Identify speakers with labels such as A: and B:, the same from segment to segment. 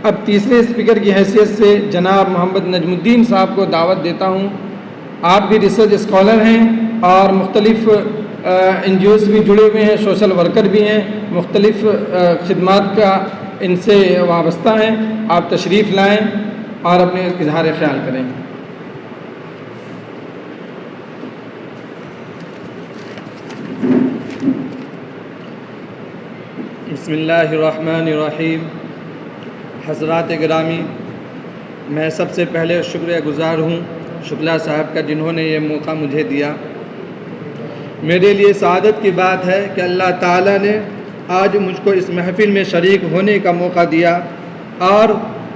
A: اب تیسرے اسپیکر کی حیثیت سے جناب محمد نجم الدین صاحب کو دعوت دیتا ہوں۔ آپ بھی ریسرچ اسکالر ہیں اور مختلف این جی اوز بھی جڑے ہوئے ہیں، سوشل ورکر بھی ہیں، مختلف خدمات کا ان سے وابستہ ہیں۔ آپ تشریف لائیں اور اپنے اظہار خیال کریں۔
B: بسم اللہ الرحمن الرحیم۔ حضرات گرامی، میں سب سے پہلے شکریہ گزار ہوں شکلا صاحب کا، جنہوں نے یہ موقع مجھے دیا۔ میرے لیے سعادت کی بات ہے کہ اللہ تعالیٰ نے آج مجھ کو اس محفل میں شریک ہونے کا موقع دیا اور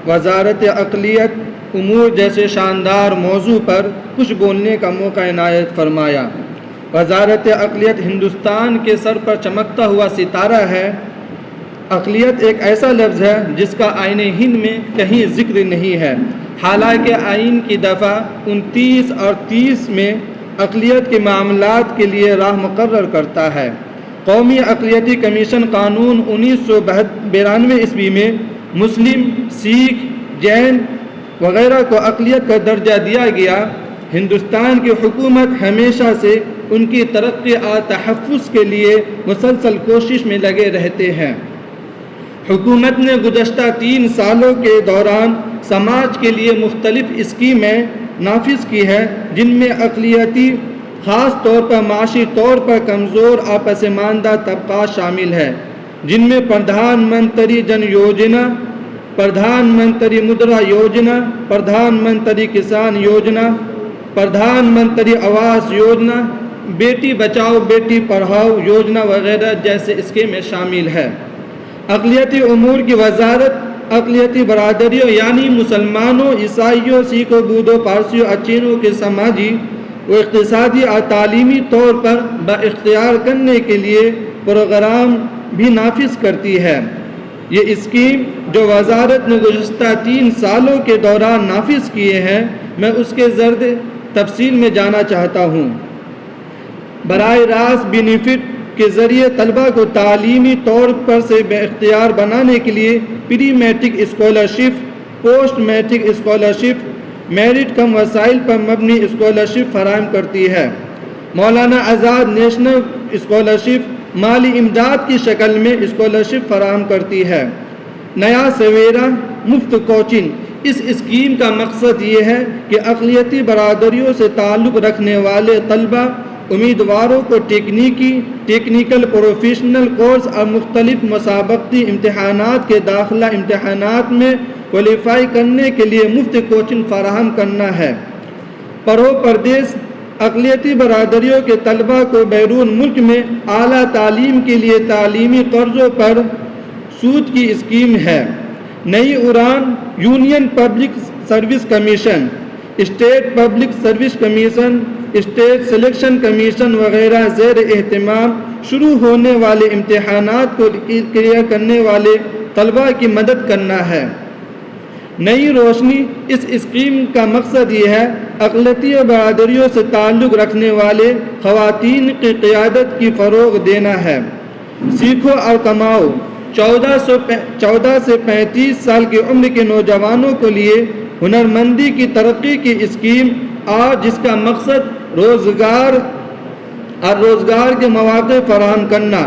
B: وزارت اقلیت امور جیسے شاندار موضوع پر کچھ بولنے کا موقع عنایت فرمایا۔ وزارت اقلیت ہندوستان کے سر پر چمکتا ہوا ستارہ ہے۔ اقلیت ایک ایسا لفظ ہے جس کا آئین ہند میں کہیں ذکر نہیں ہے، حالانکہ آئین کی دفعہ 29 اور 30 میں اقلیت کے معاملات کے لیے راہ مقرر کرتا ہے۔ قومی اقلیتی کمیشن قانون 1992 عیسوی میں مسلم، سکھ، جین وغیرہ کو اقلیت کا درجہ دیا گیا۔ ہندوستان کی حکومت ہمیشہ سے ان کی ترقی اور تحفظ کے لیے مسلسل کوشش میں لگے رہتے ہیں۔ حکومت نے گزشتہ 3 سالوں کے دوران سماج کے لیے مختلف اسکیمیں نافذ کی ہیں، جن میں اقلیتی خاص طور پر معاشی طور پر کمزور اور پسماندہ طبقات شامل ہیں، جن میں پردھان منتری جن یوجنا، پردھان منتری مدرا یوجنا، پردھان منتری کسان یوجنا، پردھان منتری آواس یوجنا، بیٹی بچاؤ بیٹی پڑھاؤ یوجنا وغیرہ جیسے اسکیمیں شامل ہیں۔ اقلیتی امور کی وزارت اقلیتی برادریوں یعنی مسلمانوں، عیسائیوں، سکھوں، بودھوں، پارسیوں اور چینوں کے سماجی و اقتصادی اور تعلیمی طور پر بااختیار کرنے کے لیے پروگرام بھی نافذ کرتی ہے۔ یہ اسکیم جو وزارت نے گزشتہ 3 سالوں کے دوران نافذ کیے ہیں، میں اس کے زرد تفصیل میں جانا چاہتا ہوں۔ براہ راست بینیفٹ کے ذریعے طلباء کو تعلیمی طور پر سے بااختیار بنانے کے لیے pre matric scholarship, post matric scholarship, merit کم وسائل پر مبنی اسکالرشپ فراہم کرتی ہے۔ مولانا آزاد نیشنل اسکالرشپ مالی امداد کی شکل میں اسکالرشپ فراہم کرتی ہے۔ نیا سویرا مفت کوچنگ، اس اسکیم کا مقصد یہ ہے کہ اقلیتی برادریوں سے تعلق رکھنے والے طلباء امیدواروں کو ٹیکنیکل پروفیشنل کورس اور مختلف مسابقتی امتحانات کے داخلہ امتحانات میں کوالیفائی کرنے کے لیے مفت کوچنگ فراہم کرنا ہے۔ پردیس اقلیتی برادریوں کے طلباء کو بیرون ملک میں اعلیٰ تعلیم کے لیے تعلیمی قرضوں پر سود کی اسکیم ہے۔ نئی اڑان، union public service commission, state public service commission, state selection commission وغیرہ زیر اہتمام شروع ہونے والے امتحانات کو کلیئر کرنے والے طلباء کی مدد کرنا ہے۔ نئی روشنی، اس اسکیم کا مقصد یہ ہے اقلیتی برادریوں سے تعلق رکھنے والے خواتین کی قیادت کی فروغ دینا ہے۔ سیکھو اور کماؤ، 14 سے 35 سال کی عمر کے نوجوانوں کے لیے ہنرمندی کی ترقی کی اسکیم اور جس کا مقصد روزگار کے مواقع فراہم کرنا،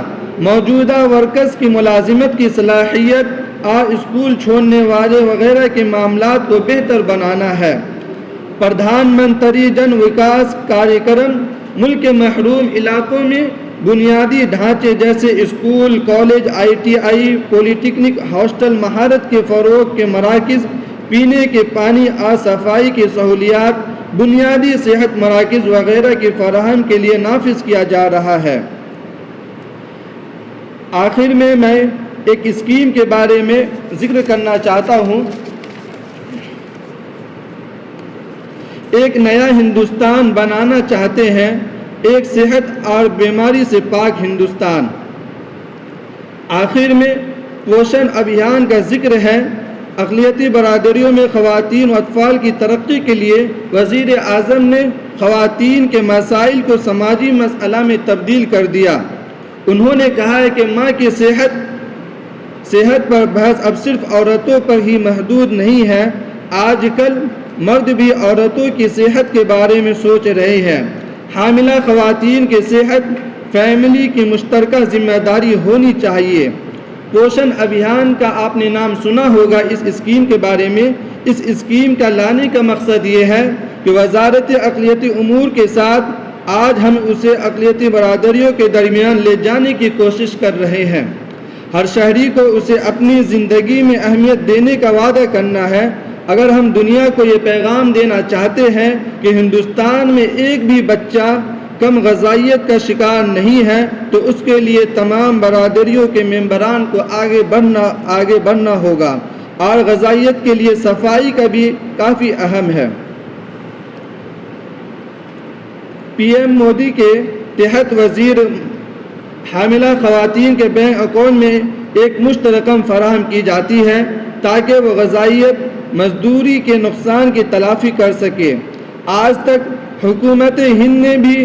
B: موجودہ ورکرز کی ملازمت کی صلاحیت اور اسکول چھوڑنے والے وغیرہ کے معاملات کو بہتر بنانا ہے۔ پردھان منتری جن وکاس کاریہ ملک کے محروم علاقوں میں بنیادی ڈھانچے جیسے اسکول، کالج، ITI، پولی ٹیکنک، ہاسٹل، مہارت کے فروغ کے مراکز، پینے کے پانی اور صفائی کی سہولیات، بنیادی صحت مراکز وغیرہ کی فراہم کے لیے نافذ کیا جا رہا ہے۔ آخر میں ایک اسکیم کے بارے میں ذکر کرنا چاہتا ہوں۔ ایک نیا ہندوستان بنانا چاہتے ہیں، ایک صحت اور بیماری سے پاک ہندوستان۔ آخر میں پوشن ابھیان کا ذکر ہے۔ اقلیتی برادریوں میں خواتین و اطفال کی ترقی کے لیے وزیر اعظم نے خواتین کے مسائل کو سماجی مسئلہ میں تبدیل کر دیا۔ انہوں نے کہا ہے کہ ماں کی صحت صحت پر بحث اب صرف عورتوں پر ہی محدود نہیں ہے، آج کل مرد بھی عورتوں کی صحت کے بارے میں سوچ رہے ہیں۔ حاملہ خواتین کی صحت فیملی کی مشترکہ ذمہ داری ہونی چاہیے۔ پوشن ابھیان کا آپ نے نام سنا ہوگا اس اسکیم کے بارے میں۔ اس اسکیم کا لانے کا مقصد یہ ہے کہ وزارت اقلیتی امور کے ساتھ آج ہم اسے اقلیتی برادریوں کے درمیان لے جانے کی کوشش کر رہے ہیں۔ ہر شہری کو اسے اپنی زندگی میں اہمیت دینے کا وعدہ کرنا ہے۔ اگر ہم دنیا کو یہ پیغام دینا چاہتے ہیں کہ ہندوستان میں ایک بھی بچہ کم غذائیت کا شکار نہیں ہے تو اس کے لیے تمام برادریوں کے ممبران کو آگے بڑھنا ہوگا، اور غذائیت کے لیے صفائی کا بھی کافی اہم ہے۔ پی ایم مودی کے تحت وزیر حاملہ خواتین کے بینک اکاؤنٹ میں ایک مشت رقم فراہم کی جاتی ہے تاکہ وہ غذائیت مزدوری کے نقصان کی تلافی کر سکے۔ آج تک حکومت ہند نے بھی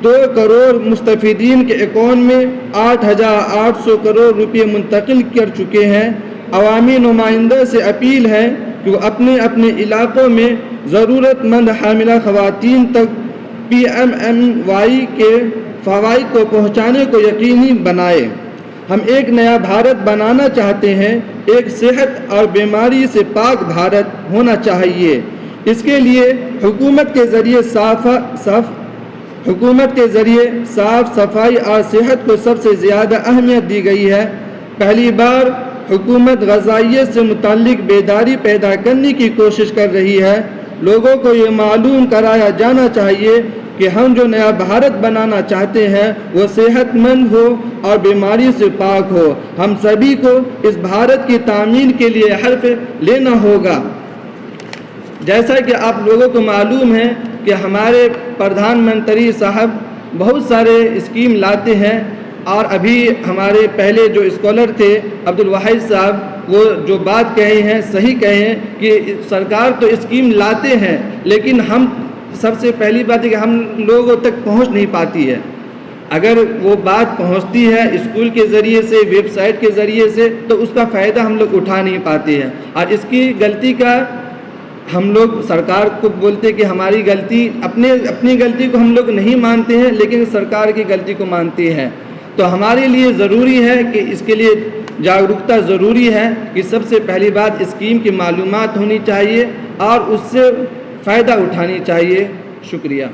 B: 2 کروڑ مستفیدین کے اکاؤنٹ میں 8,800 کروڑ روپے منتقل کر چکے ہیں۔ عوامی نمائندوں سے اپیل ہے کہ وہ اپنے اپنے علاقوں میں ضرورت مند حاملہ خواتین تک PMMY کے فوائد کو پہنچانے کو یقینی بنائے۔ ہم ایک نیا بھارت بنانا چاہتے ہیں، ایک صحت اور بیماری سے پاک بھارت ہونا چاہیے۔ اس کے لیے حکومت کے ذریعے صاف صفائی اور صحت کو سب سے زیادہ اہمیت دی گئی ہے۔ پہلی بار حکومت غذائیت سے متعلق بیداری پیدا کرنے کی کوشش کر رہی ہے۔ لوگوں کو یہ معلوم کرایا جانا چاہیے کہ ہم جو نیا بھارت بنانا چاہتے ہیں وہ صحت مند ہو اور بیماری سے پاک ہو۔ ہم سبھی کو اس بھارت کی تعمیر کے لیے حلف لینا ہوگا۔ جیسا کہ آپ لوگوں کو معلوم ہے کہ ہمارے پردھان منتری صاحب بہت سارے اسکیم لاتے ہیں، اور ابھی ہمارے پہلے جو اسکالر تھے عبدالواحد صاحب، وہ جو بات کہے ہیں صحیح کہے ہیں کہ سرکار تو اسکیم لاتے ہیں لیکن ہم سب سے پہلی بات ہے کہ ہم لوگوں تک پہنچ نہیں پاتی ہے۔ اگر وہ بات پہنچتی ہے اسکول کے ذریعے سے، ویب سائٹ کے ذریعے سے، تو اس کا فائدہ ہم لوگ اٹھا نہیں پاتے ہیں، اور اس کی غلطی کا ہم لوگ سرکار کو بولتے کہ ہماری غلطی، اپنی غلطی کو ہم لوگ نہیں مانتے ہیں لیکن سرکار کی غلطی کو مانتے ہیں۔ تو ہمارے لیے ضروری ہے کہ اس کے لیے جاگرکتا ضروری ہے کہ سب سے پہلی بات اسکیم کی معلومات ہونی چاہیے اور اس سے فائدہ اٹھانی چاہیے۔ شکریہ۔